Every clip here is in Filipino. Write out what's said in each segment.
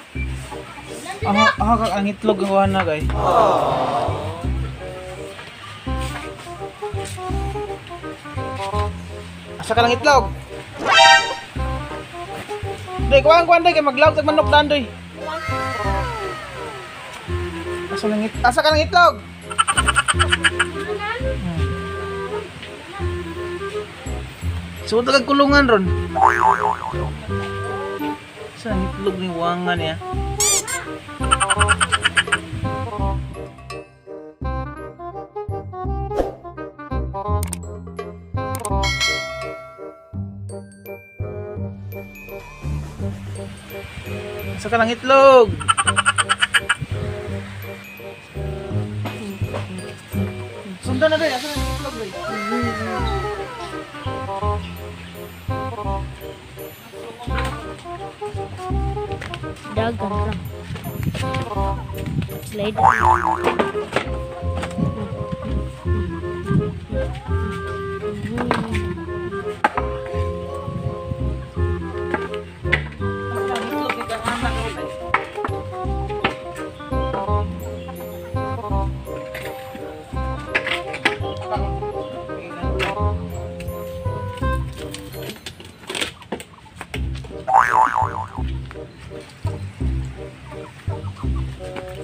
Kag ang itlog ang wala kay. Asa ka lang itlog? Day, kuhaan day kay maglawt og manok daan day. Asa ka lang itlog? So tagag kulungan ron. Sa itlog ni wangan ya. Asa ka lang itlog? Sundan na day, asa lang itlog day? Dagan lang. Slide.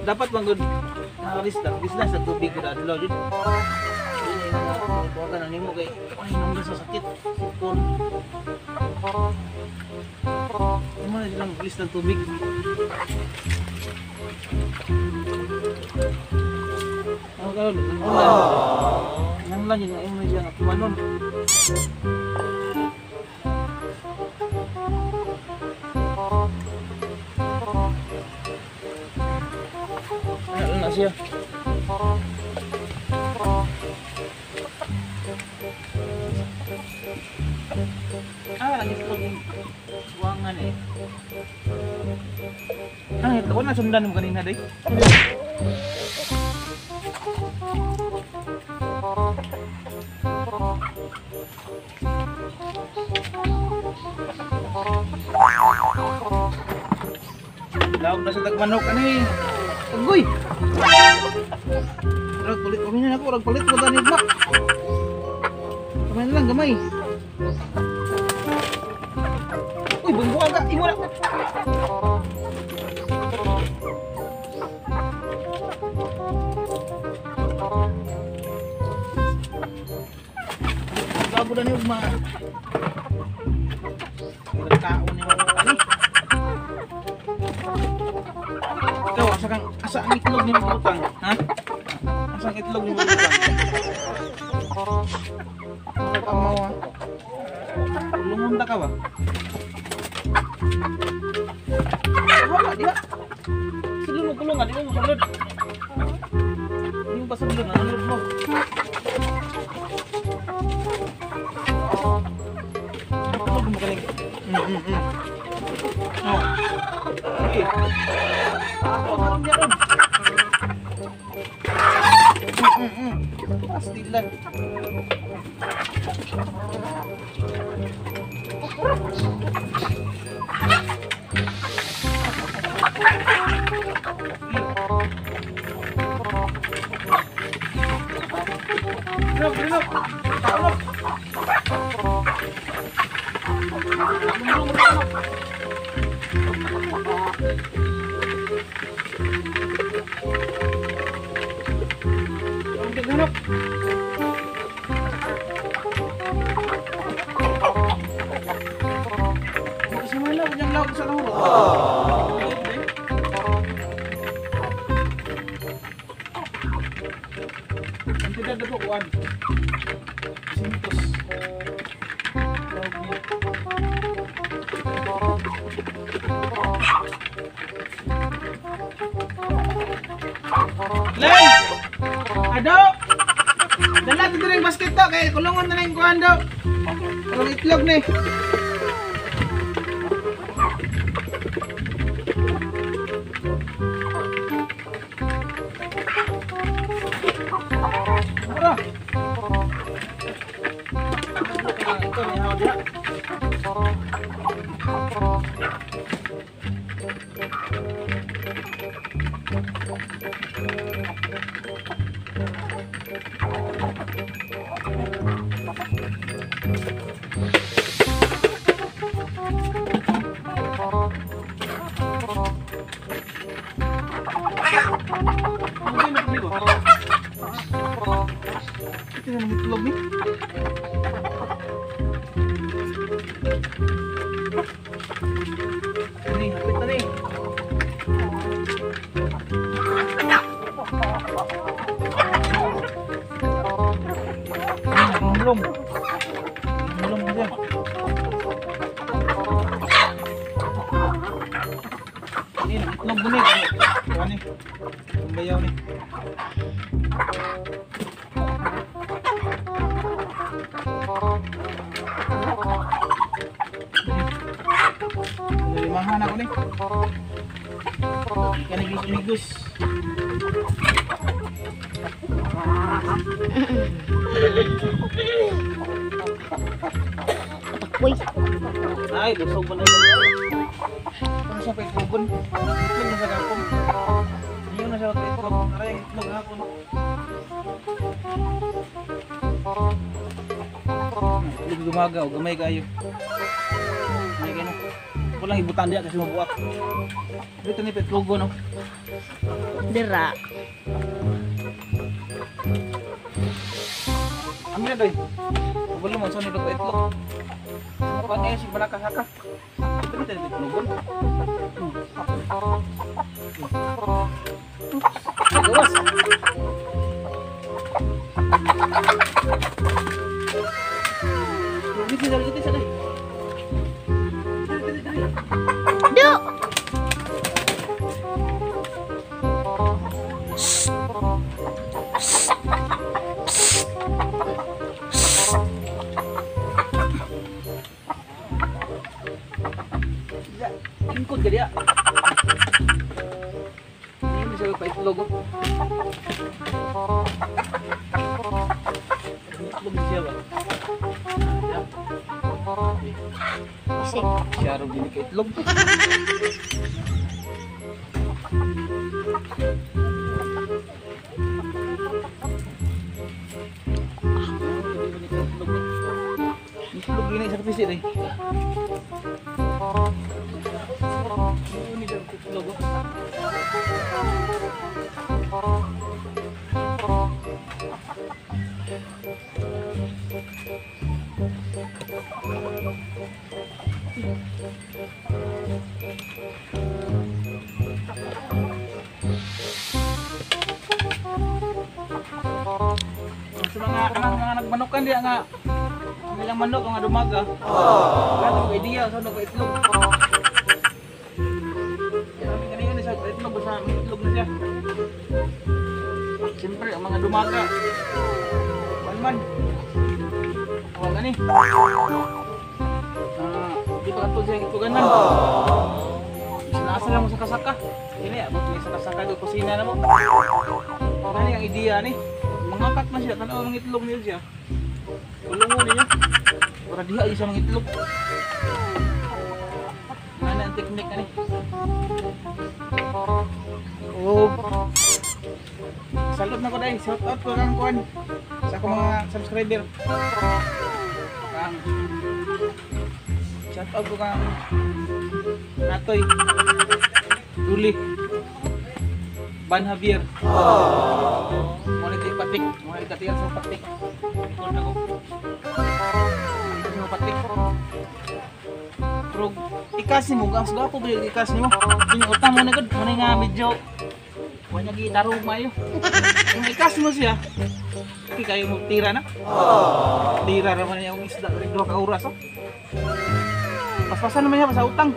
Dapat manggod lista sa tubig ko adlaw jud. Bukan na nimo kay inom sa sakit sipon. Mo na lang lista ng tubig. Ang karon nang lang yung imo diyan at manon. Ano siya? Lagi itlog yung buwangan eh. Ito ko na sundan mo kanina day. Lawag na sa tagmanok ano eh. Agoy! Palit kami na ako, palit ko tani ba? Kamay na lang, gamay. Uy, bumbuka ka, imo na. Labo na niyo ma. Walang tao niyo ano. Ikaw, asa ang itlog ni Butang, ha? Asa ang itlog ni Butang? Nagkamaw, ha? Lumunta ka ba? Wala, di ba? Sige mo kulungan, di mo masalod. Di mo pasalod, nasalod mo. Itlog mo kaling. Oh. Okay. Pastilan. Tidak ada bukuan. Sintos. Len! Ado! Dala dito rin basket to, kaya kulungan na rin kuhan daw. Parang itlog na eh. Tara! Ito, may hawa dyan. Ito na ng itlog ni. Ini, hapit na rin. Mulong. Mulong na siya. Ini, itlog mo ni. Ano? Ang bayaw ni. Limahan ako ni. Kanigis-migos. Uy, Ay, busog mo na yun. Ano siya pa itlogon? Itlog na sa gapon. Iyon na siya pa itlog. Aray, ang itlog hapon. Itlog gumagaw, gamay kayo. Gamay kayo na. Ako lang ibutan diya kasi mabuak. Dito ni petlogo no. dira. Amin na doy. Belum mo sa nito pa itlog. Apa niya si balaka-saka. Ito ni petlogon. Gawas. Dito sana. Duk. Ingkod ka dia. Ini bisa pa itlog. Itlog siya ba? Isik. Siya rin din ka itlog. Itlog din sa kapisi rin. Ini dah itlog. Sa mga nagmanukan dia nga bilang manok nga dumaga. Wala ko idea sa nag itlog. Kanina sa itlog sa itlog na siya. Siyempre ang mga dumaga. Man. Awag ani. Di pa katulad siya itlogan man. Sinasa lang mo sa kasaka. Ini abot may sa kasaka do kusina na mo. Kani ang idea ni. Mangangkat man siya tanaw ng itlog niya siya. Kulungon niya. Para diha isa ng itlog. Ano ang teknik ani? Oh. Salud na ko dai. Shout out ko kang kuan sa akong mga subscriber. Kang shout out ko kang Natoy Duli Ban Javier. Mo ni patik, mo ni katiyan sa patik. Ikon na ko. Sa patik. Pero ikas mo, gas gapo ba yung ikas nimo? Yung utang mo na gud, mo nga medyo wanya gi darong mayo. Yung ikas mo siya. Kaya kayo mo tira na. Tira naman niya yung isda, duha ka oras oh. Paspasan naman niya sa utang.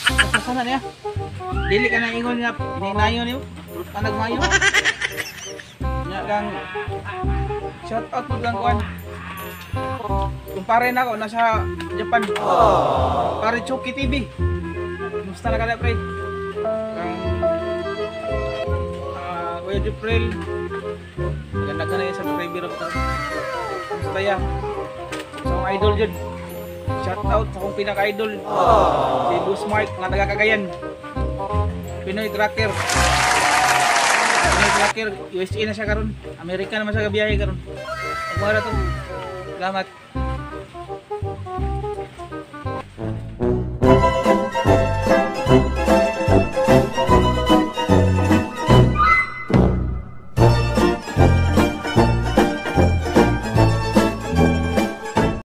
Paspasan na niya. Dili ka na ingon niya, pininayo niyo. Turut ka nagmayo. Nya kang shout out mo lang kuan. Kumpare na ako nasa Japan. Pare Chucky TV. Musta na ka na pre? Kuya Juprel. Maganda ka na yung subscriber ako. Musta ya? Sa akong idol dyan. Shout out sa akong pinaka-idol. Si Boss Mark, nga taga Cagayan. Pinoy Tracker. Pinoy Tracker, USA na siya karon. Amerika naman siya gabiyahe karon. Ug mao to. Salamat.